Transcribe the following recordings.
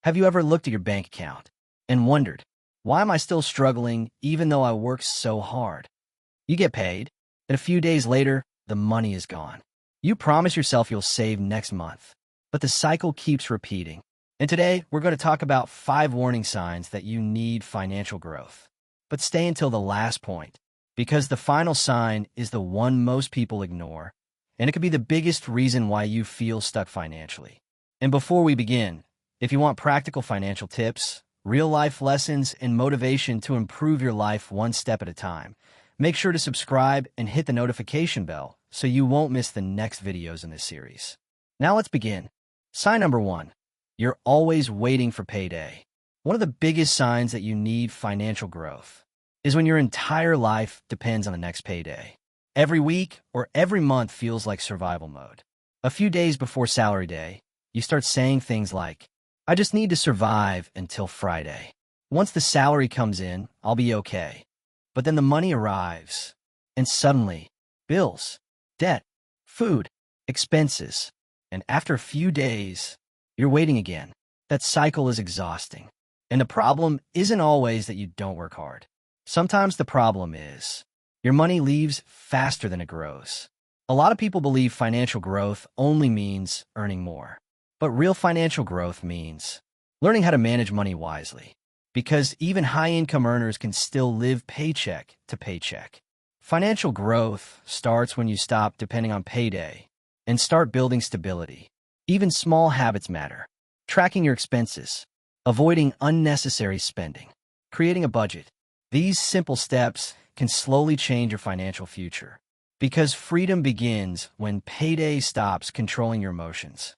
Have you ever looked at your bank account and wondered, why am I still struggling even though I work so hard? You get paid, and a few days later, the money is gone. You promise yourself you'll save next month, but the cycle keeps repeating. And today, we're going to talk about 5 warning signs that you need financial growth. But stay until the last point, because the final sign is the one most people ignore, and it could be the biggest reason why you feel stuck financially. And before we begin, if you want practical financial tips, real-life lessons, and motivation to improve your life one step at a time, make sure to subscribe and hit the notification bell so you won't miss the next videos in this series. Now let's begin. Sign number 1. You're always waiting for payday. One of the biggest signs that you need financial growth is when your entire life depends on the next payday. Every week or every month feels like survival mode. A few days before salary day, you start saying things like, I just need to survive until Friday. Once the salary comes in, I'll be okay. But then the money arrives, and suddenly, bills, debt, food, expenses, and after a few days, you're waiting again. That cycle is exhausting. And the problem isn't always that you don't work hard. Sometimes the problem is your money leaves faster than it grows. A lot of people believe financial growth only means earning more. But real financial growth means learning how to manage money wisely. Because even high-income earners can still live paycheck to paycheck. Financial growth starts when you stop depending on payday and start building stability. Even small habits matter. Tracking your expenses, avoiding unnecessary spending, creating a budget. These simple steps can slowly change your financial future. Because freedom begins when payday stops controlling your emotions.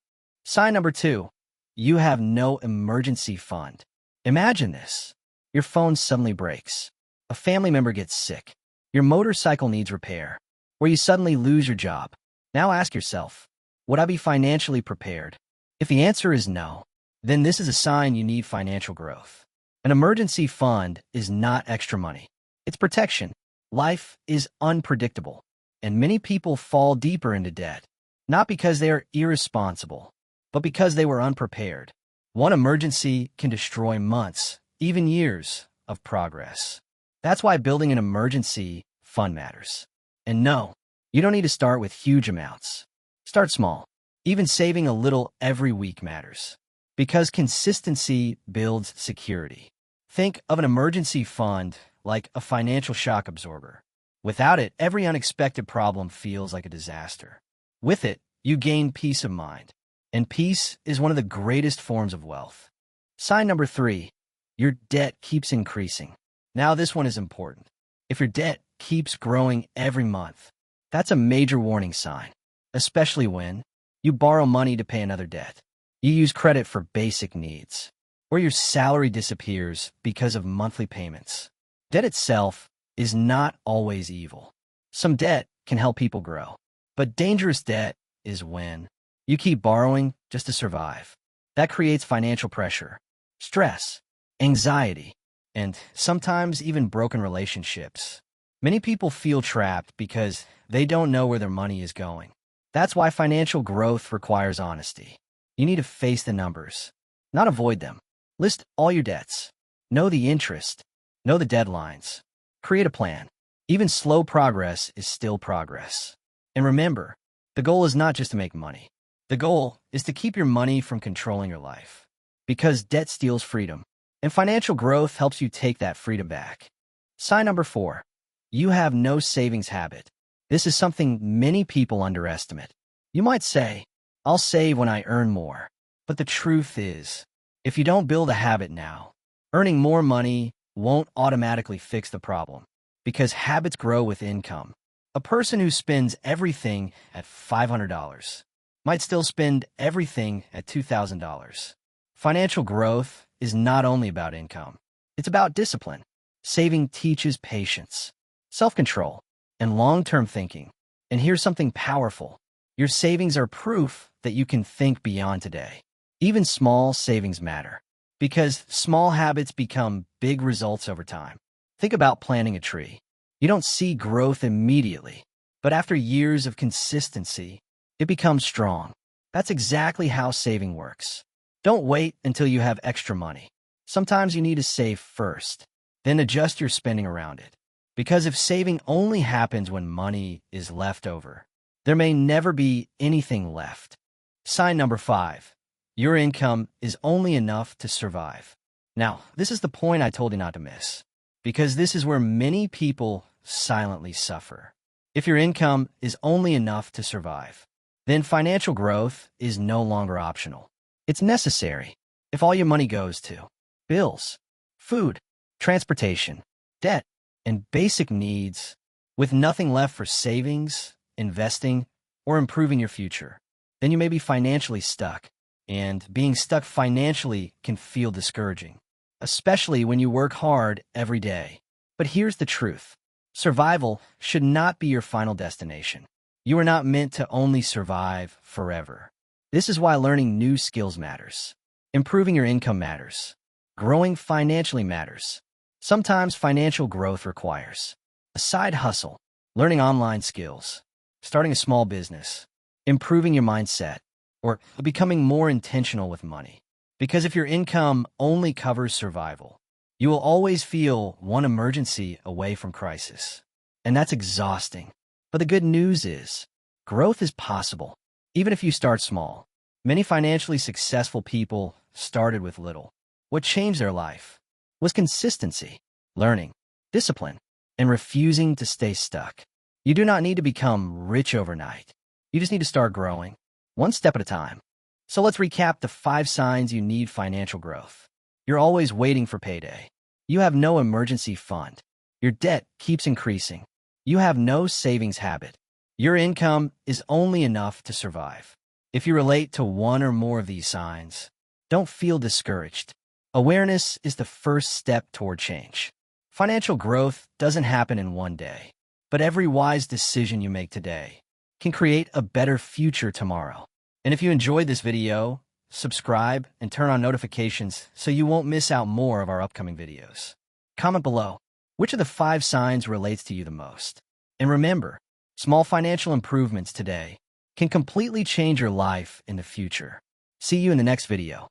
Sign number 2. You have no emergency fund. Imagine this. Your phone suddenly breaks. A family member gets sick. Your motorcycle needs repair. Or you suddenly lose your job. Now ask yourself, would I be financially prepared? If the answer is no, then this is a sign you need financial growth. An emergency fund is not extra money. It's protection. Life is unpredictable, and many people fall deeper into debt, not because they are irresponsible, but because they were unprepared. One emergency can destroy months, even years, of progress. That's why building an emergency fund matters. And no, you don't need to start with huge amounts. Start small. Even saving a little every week matters. Because consistency builds security. Think of an emergency fund like a financial shock absorber. Without it, every unexpected problem feels like a disaster. With it, you gain peace of mind. And peace is one of the greatest forms of wealth. Sign number 3. Your debt keeps increasing. Now this one is important. If your debt keeps growing every month, that's a major warning sign, especially when you borrow money to pay another debt. You use credit for basic needs, or your salary disappears because of monthly payments. Debt itself is not always evil. Some debt can help people grow, but dangerous debt is when you keep borrowing just to survive. That creates financial pressure, stress, anxiety, and sometimes even broken relationships. Many people feel trapped because they don't know where their money is going. That's why financial growth requires honesty. You need to face the numbers, not avoid them. List all your debts. Know the interest. Know the deadlines. Create a plan. Even slow progress is still progress. And remember, the goal is not just to make money. The goal is to keep your money from controlling your life. Because debt steals freedom, and financial growth helps you take that freedom back. Sign number 4. You have no savings habit. This is something many people underestimate. You might say, I'll save when I earn more. But the truth is, if you don't build a habit now, earning more money won't automatically fix the problem. Because habits grow with income. A person who spends everything at $500 might still spend everything at $2,000. Financial growth is not only about income. It's about discipline. Saving teaches patience, self-control, and long-term thinking. And here's something powerful. Your savings are proof that you can think beyond today. Even small savings matter, because small habits become big results over time. Think about planting a tree. You don't see growth immediately, but after years of consistency, it becomes strong. That's exactly how saving works. Don't wait until you have extra money. Sometimes you need to save first, then adjust your spending around it. Because if saving only happens when money is left over, there may never be anything left. Sign number 5. Your income is only enough to survive. Now, this is the point I told you not to miss, because this is where many people silently suffer. If your income is only enough to survive, then financial growth is no longer optional. It's necessary. If all your money goes to bills, food, transportation, debt, and basic needs, with nothing left for savings, investing, or improving your future, then you may be financially stuck. And being stuck financially can feel discouraging, especially when you work hard every day. But here's the truth. Survival should not be your final destination. You are not meant to only survive forever. This is why learning new skills matters. Improving your income matters. Growing financially matters. Sometimes financial growth requires a side hustle, learning online skills, starting a small business, improving your mindset, or becoming more intentional with money. Because if your income only covers survival, you will always feel one emergency away from crisis. And that's exhausting. But the good news is, growth is possible, even if you start small. Many financially successful people started with little. What changed their life was consistency, learning, discipline, and refusing to stay stuck. You do not need to become rich overnight. You just need to start growing, one step at a time. So let's recap the 5 signs you need financial growth. You're always waiting for payday. You have no emergency fund. Your debt keeps increasing. You have no savings habit. Your income is only enough to survive. If you relate to one or more of these signs, don't feel discouraged. Awareness is the first step toward change. Financial growth doesn't happen in one day, but every wise decision you make today can create a better future tomorrow. And if you enjoyed this video, subscribe and turn on notifications so you won't miss out more of our upcoming videos. Comment below, which of the 5 signs relates to you the most? And remember, small financial improvements today can completely change your life in the future. See you in the next video.